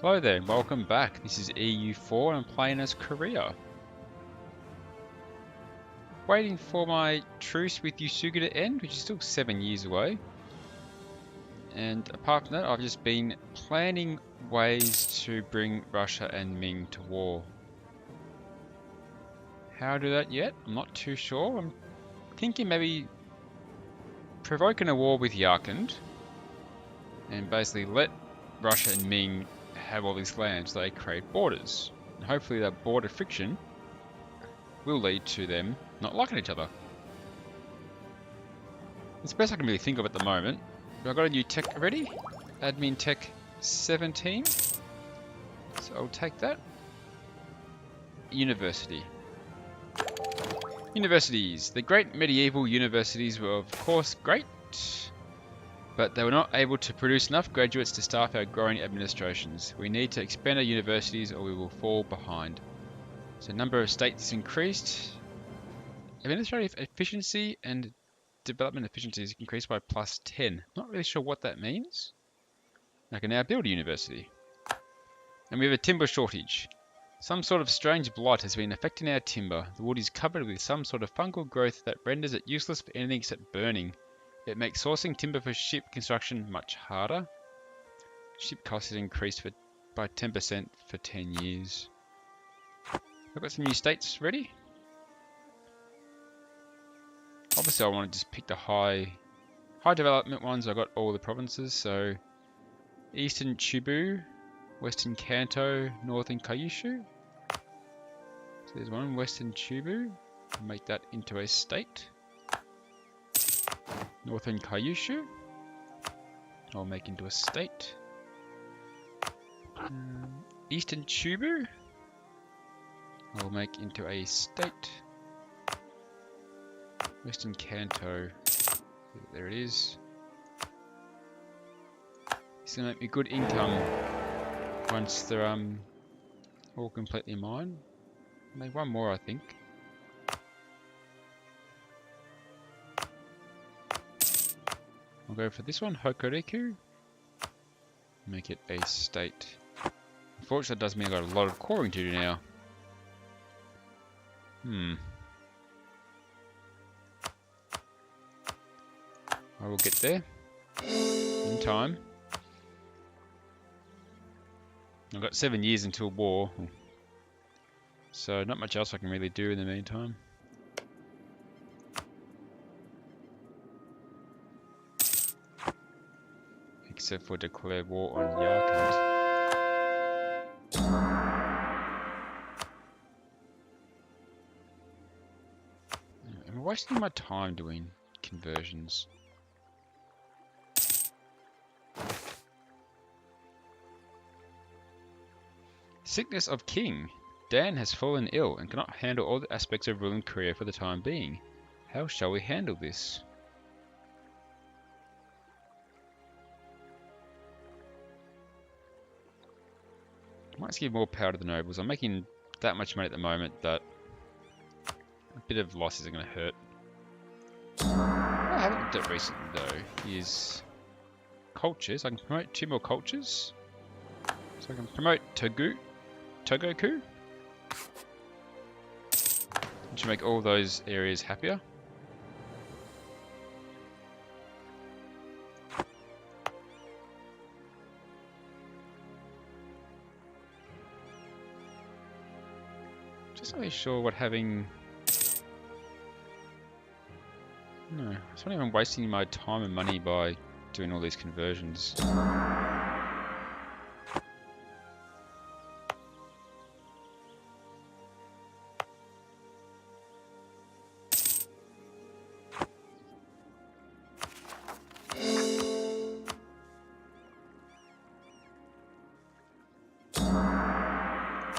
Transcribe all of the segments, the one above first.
Hello there, and welcome back. This is EU4 and I'm playing as Korea. Waiting for my truce with Yusuga to end, which is still 7 years away. And apart from that, I've just been planning ways to bring Russia and Ming to war. How to do that yet? I'm not too sure. I'm thinking maybe provoking a war with Yarkand and basically let Russia and Ming have all these lands. They create borders. And hopefully that border friction will lead to them not liking each other. It's the best I can really think of at the moment. But I've got a new tech already. Admin tech 17. So I'll take that. University. Universities. The great medieval universities were of course great, but they were not able to produce enough graduates to staff our growing administrations. We need to expand our universities or we will fall behind. So number of states increased. Administrative efficiency and development efficiency is increased by +10. Not really sure what that means. I can now build a university. And we have a timber shortage. Some sort of strange blight has been affecting our timber. The wood is covered with some sort of fungal growth that renders it useless for anything except burning. It makes sourcing timber for ship construction much harder. Ship cost has increased by 10% for 10 years. I've got some new states ready. Obviously I want to just pick the high development ones. I got all the provinces, so Eastern Chubu, Western Kanto, Northern Kyushu. So there's one, Western Chubu. Make that into a state. Northern Kyushu, I'll make into a state. Eastern Chubu, I'll make into a state. Western Kanto, there it is. It's gonna make me good income once they're all completely mine. Make one more, I think. I'll go for this one, Hokuriku. Make it a state. Unfortunately, that does mean I've got a lot of coring to do now. I will get there in time. I've got 7 years until war, so not much else I can really do in the meantime. Except for declare war on Yarkand. I'm wasting my time doing conversions. Sickness of King. Dan has fallen ill and cannot handle all the aspects of ruling Korea for the time being. How shall we handle this? I might give more power to the nobles. I'm making that much money at the moment that a bit of loss isn't going to hurt. What I haven't looked at recently though is cultures. I can promote 2 more cultures. So I can promote Togoku, which will make all those areas happier. Just not really sure what having... No, it's not even wasting my time and money by doing all these conversions.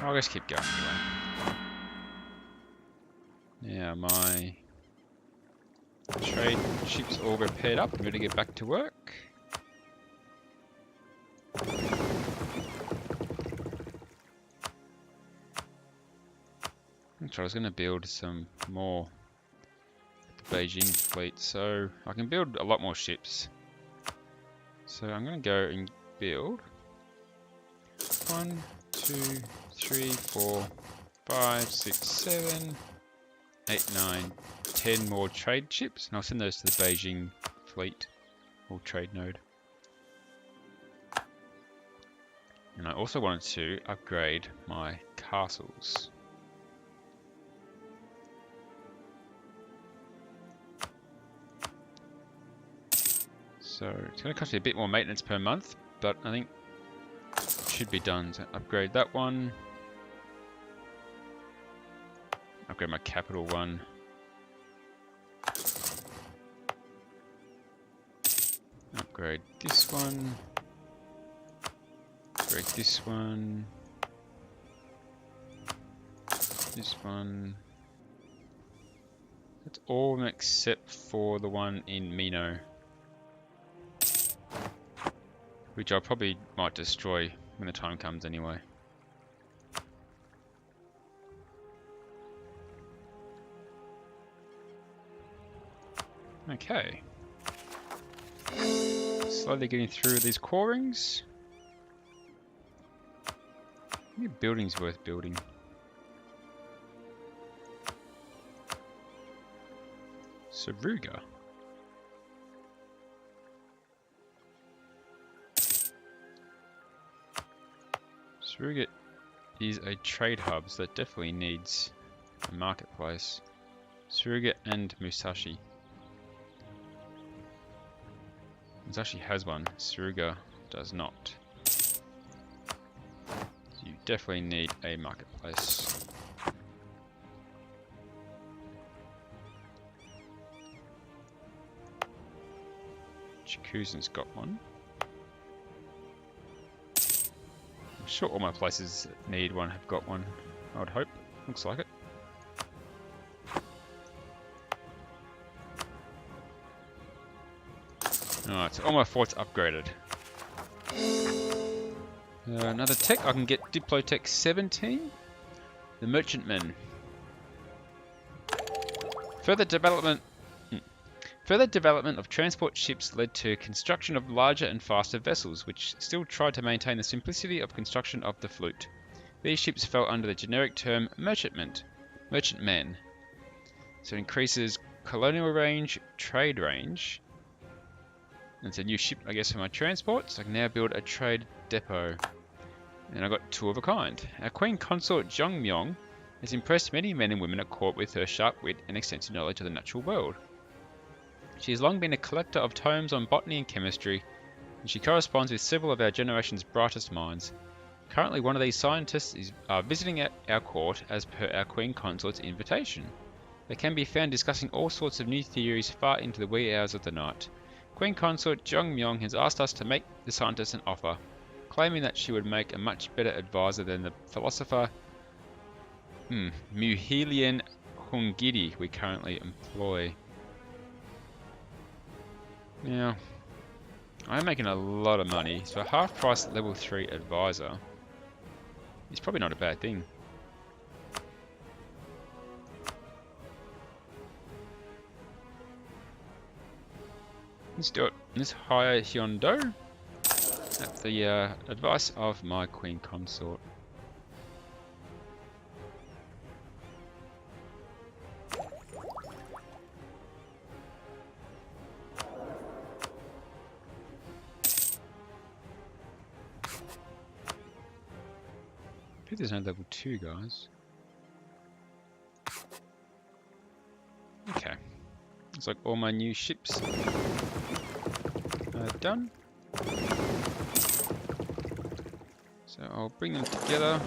I'll just keep going anyway. Now my trade ships all repaired up. I'm going to get back to work. I was going to build some more Beijing fleet, so I can build a lot more ships. So I'm going to go and build 1, 2, 3, 4, 5, 6, 7, 8, 9, 10 more trade ships, and I'll send those to the Beijing fleet or trade node. And I also wanted to upgrade my castles. So it's going to cost me a bit more maintenance per month, but I think it should be done. So upgrade that one. Upgrade my capital one. Upgrade this one. Upgrade this one. This one. That's all of them except for the one in Mino, which I probably might destroy when the time comes anyway. Okay. Slowly getting through these core rings. Maybe building's worth building. Saruga. Saruga is a trade hub, so that definitely needs a marketplace. Saruga and Musashi. Musashi has one, Saruga does not. So you definitely need a marketplace. Chikuzen's got one. I'm sure all my places that need one have got one, I would hope. Looks like it. Alright, so all my forts upgraded. Another tech, I can get Diplotech 17. The Merchantmen. Further development of transport ships led to construction of larger and faster vessels, which still tried to maintain the simplicity of construction of the fleet. These ships fell under the generic term merchantman. So it increases colonial range, trade range. It's a new ship, I guess, for my transport, so I can now build a trade depot. And I got two of a kind. Our Queen Consort Zhongmyong has impressed many men and women at court with her sharp wit and extensive knowledge of the natural world. She has long been a collector of tomes on botany and chemistry, and she corresponds with several of our generation's brightest minds. Currently, one of these scientists is visiting at our court as per our Queen Consort's invitation. They can be found discussing all sorts of new theories far into the wee hours of the night. Queen Consort Zhongmyong has asked us to make the scientist an offer, claiming that she would make a much better advisor than the philosopher Muhilian Hungiri we currently employ. Now, I'm making a lot of money, so a half-price level 3 advisor is probably not a bad thing. Let's do it. Let's hire Hyondo at the advice of my Queen Consort. I think there's no level 2 guys. Okay. Looks like all my new ships are done. So I'll bring them together.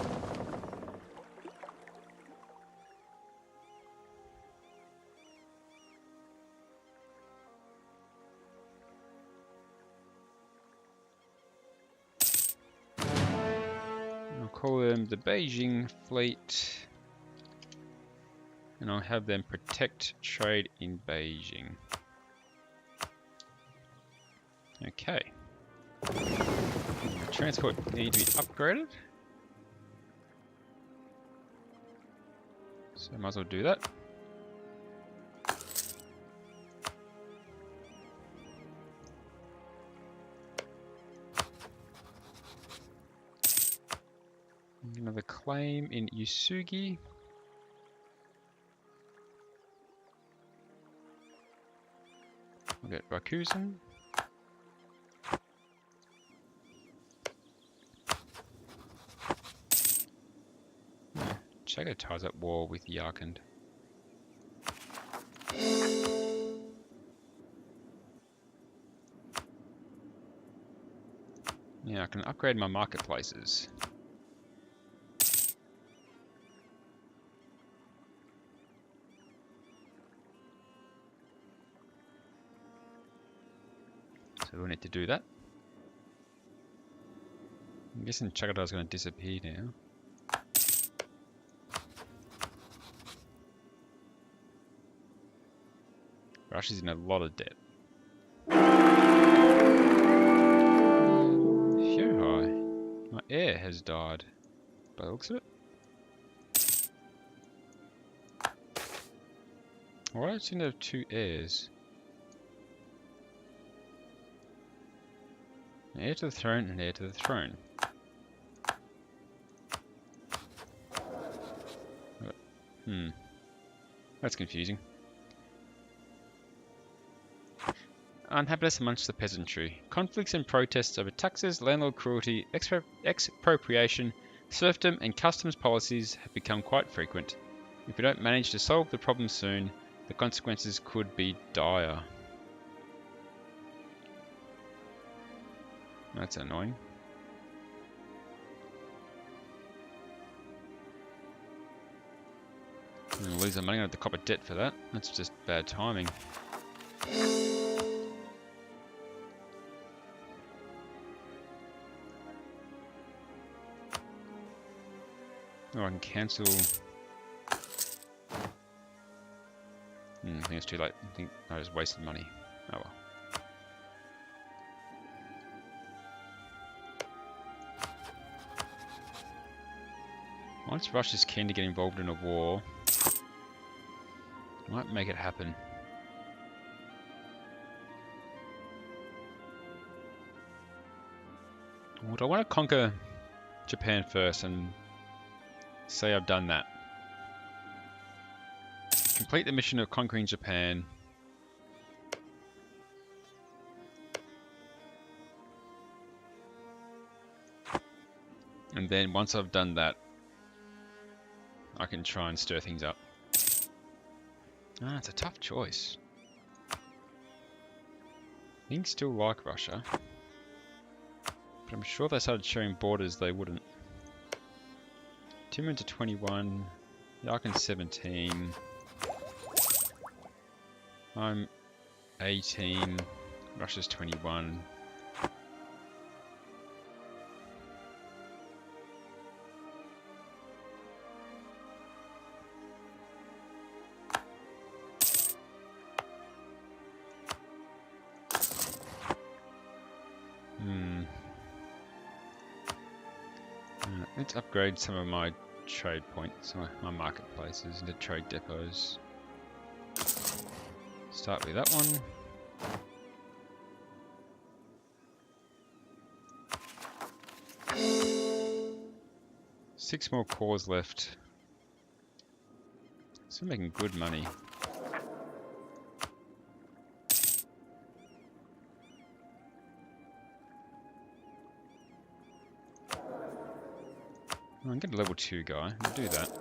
I'll call them the Beijing Fleet. And I'll have them protect trade in Beijing. Okay. Transport need to be upgraded. So I might as well do that. Another claim in Usugi. We'll get Rakuzen. Chago ties up war with Yarkand. Yeah, I can upgrade my marketplaces. So we'll need to do that. I'm guessing Chagatai is going to disappear now. Russia's in a lot of debt. Hi. My heir has died. By the looks of it. Why do I seem to have two heirs? An heir to the throne and heir to the throne. That's confusing. Unhappiness amongst the peasantry. Conflicts and protests over taxes, landlord cruelty, expropriation, serfdom, and customs policies have become quite frequent. If we don't manage to solve the problem soon, the consequences could be dire. That's annoying. I'm going to lose the money on the copper debt for that. That's just bad timing. Oh, I can cancel. I think it's too late. I think I just wasted money. Oh well. Once Russia's keen to get involved in a war, might make it happen. Would I want to conquer Japan first and say I've done that? Complete the mission of conquering Japan. And then once I've done that, I can try and stir things up. Ah, it's a tough choice. Things still like Russia. But I'm sure if they started sharing borders, they wouldn't. Timur's to 21. Yarkin's 17. I'm 18. Russia's 21. Let's upgrade some of my trade points, my marketplaces into trade depots. Start with that one. Six more cores left. Still making good money. I'm getting a level 2 guy. I'll do that.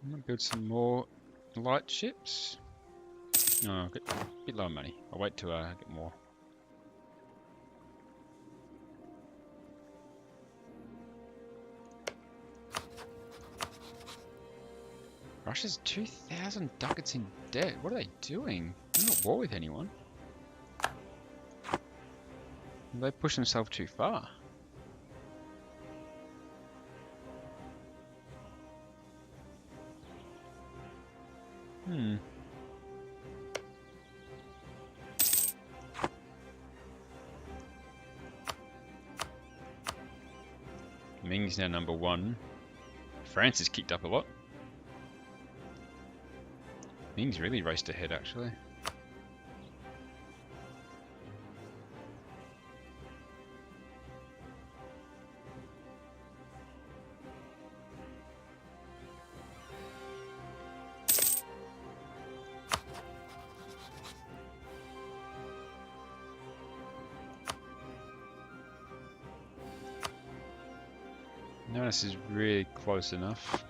I'm gonna build some more light ships. No, I've got a bit low money. I'll wait till I get more. Russia's 2,000 ducats in debt. What are they doing? They're not at war with anyone. They push themselves too far. Ming's now number 1. France has kicked up a lot. Ming's really raced ahead, actually. No, this is really close enough.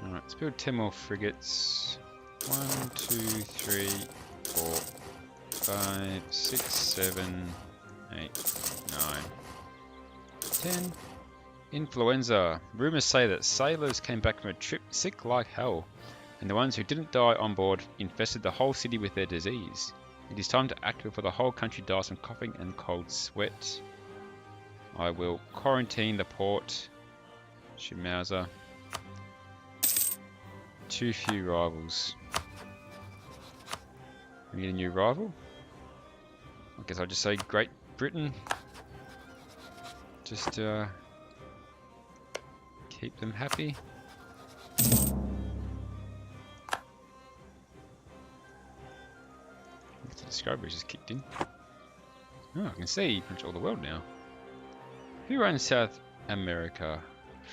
Alright, let's build 10 more frigates. 1, 2, 3, 4, 5, 6, 7, 8, 9, 10. Influenza. Rumours say that sailors came back from a trip sick like hell, and the ones who didn't die on board infested the whole city with their disease. It is time to act before the whole country dies from coughing and cold sweat. I will quarantine the port. Shimauser. Too few rivals. We need a new rival. I guess I'll just say Great Britain. Just to keep them happy. The Discovery's just kicked in. Oh, I can see pretty much all the world now. Who owns South America?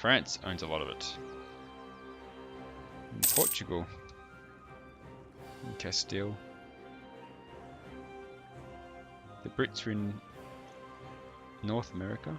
France owns a lot of it. And Portugal. And Castile. The Brits are in North America.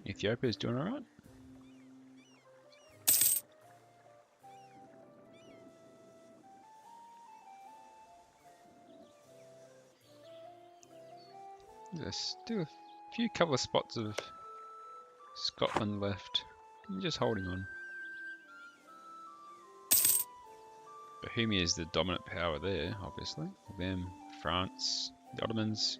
Ethiopia's doing alright. There's still a few couple of spots of Scotland left. I'm just holding on. Bohemia is the dominant power there, obviously. Them, France, the Ottomans.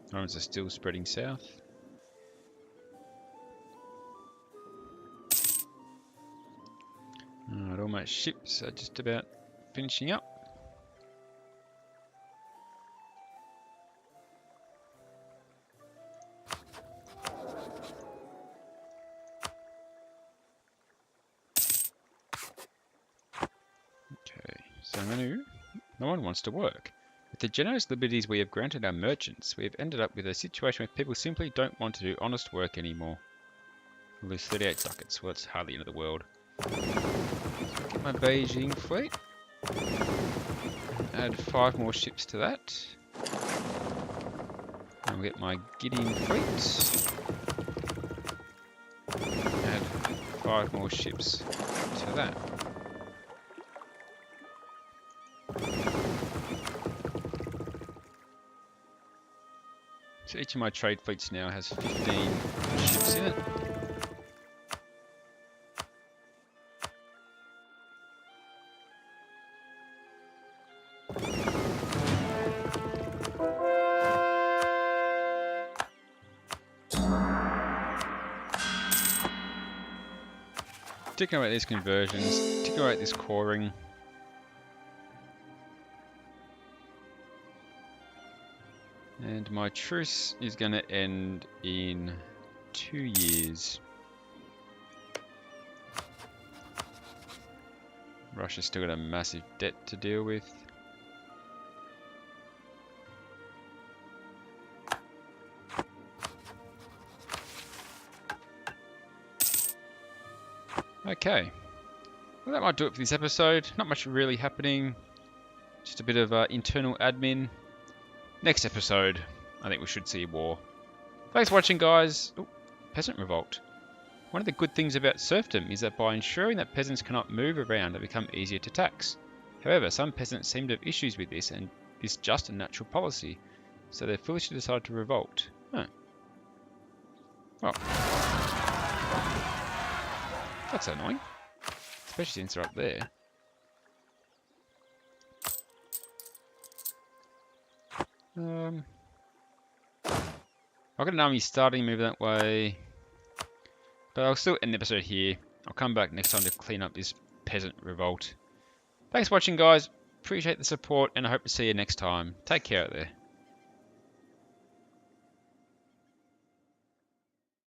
Ottomans are still spreading south. Alright, all my ships are just about finishing up. Okay, so no one wants to work. With the generous liberties we have granted our merchants, we have ended up with a situation where people simply don't want to do honest work anymore. We'll lose 38 ducats, well, it's hardly the end of the world. Get my Beijing fleet. Add 5 more ships to that. I'll get my Gideon fleet. Add 5 more ships to that. So each of my trade fleets now has 15 ships in it. Ticking away at these conversions, ticking away at this coring. And my truce is going to end in 2 years. Russia's still got a massive debt to deal with. Okay. Well, that might do it for this episode. Not much really happening. Just a bit of internal admin. Next episode, I think we should see a war. Thanks for watching, guys. Ooh, peasant revolt. One of the good things about serfdom is that by ensuring that peasants cannot move around, they become easier to tax. However, some peasants seem to have issues with this, and it's just a natural policy, so they foolishly decide to revolt. Huh. Well, that's annoying, especially since they're up there. I've got an army starting, move that way. But I'll still end the episode here. I'll come back next time to clean up this peasant revolt. Thanks for watching, guys. Appreciate the support, and I hope to see you next time. Take care out there.